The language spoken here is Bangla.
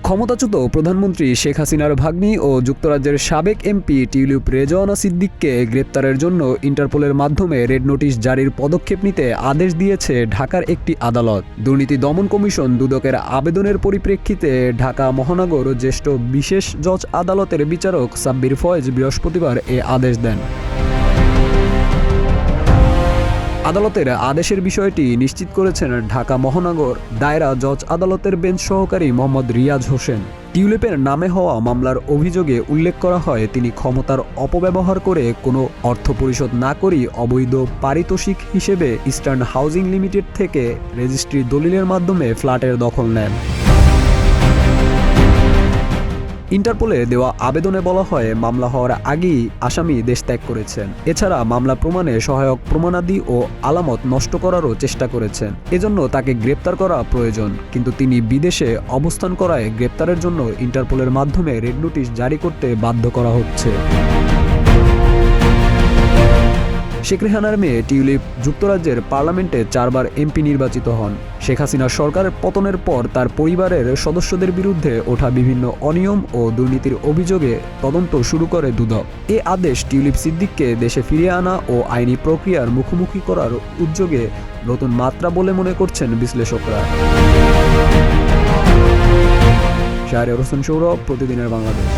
ক্ষমতাচ্যুত প্রধানমন্ত্রী শেখ হাসিনার ভাগ্নি ও যুক্তরাজ্যের সাবেক এমপি টিউলিপ রেজওয়ানা সিদ্দিককে গ্রেপ্তারের জন্য ইন্টারপোলের মাধ্যমে রেড নোটিশ জারির পদক্ষেপ নিতে আদেশ দিয়েছে ঢাকার একটি আদালত। দুর্নীতি দমন কমিশন দুদকের আবেদনের পরিপ্রেক্ষিতে ঢাকা মহানগর জ্যেষ্ঠ বিশেষ জজ আদালতের বিচারক সাব্বির ফয়েজ বৃহস্পতিবার এ আদেশ দেন। আদালতের আদেশের বিষয়টি নিশ্চিত করেছেন ঢাকা মহানগর দায়রা জজ আদালতের বেঞ্চ সহকারী মোহাম্মদ রিয়াজ হোসেন। টিউলিপের নামে হওয়া মামলার অভিযোগে উল্লেখ করা হয়, তিনি ক্ষমতার অপব্যবহার করে কোনো অর্থ পরিশোধ না করেই অবৈধ পারিতোষিক হিসেবে ইস্টার্ন হাউজিং লিমিটেড থেকে রেজিস্ট্রি দলিলের মাধ্যমে ফ্ল্যাটের দখল নেন। ইন্টারপোলে দেওয়া আবেদনে বলা হয়, মামলা হওয়ার আগেই আসামি দেশ ত্যাগ করেছেন। এছাড়া মামলা প্রমাণে সহায়ক প্রমাণাদি ও আলামত নষ্ট করারও চেষ্টা করেছেন। এজন্য তাকে গ্রেপ্তার করা প্রয়োজন, কিন্তু তিনি বিদেশে অবস্থান করায় গ্রেপ্তারের জন্য ইন্টারপোলের মাধ্যমে রেড নোটিশ জারি করতে বাধ্য করা হচ্ছে। শেখ রেহানার মেয়ে টিউলিপ যুক্তরাজ্যের পার্লামেন্টে 4 বার এমপি নির্বাচিত হন। শেখ হাসিনা সরকারের পতনের পর তার পরিবারের সদস্যদের বিরুদ্ধে ওঠা বিভিন্ন অনিয়ম ও দুর্নীতির অভিযোগে তদন্ত শুরু করে দুদক। এ আদেশ টিউলিপ সিদ্দিককে দেশে ফিরিয়ে আনা ও আইনি প্রক্রিয়ার মুখোমুখি করার উদ্যোগে নতুন মাত্রা বলে মনে করছেন বিশ্লেষকরা। শাহরিয়ার হোসেন সৌরভ, প্রতিদিনের বাংলাদেশ।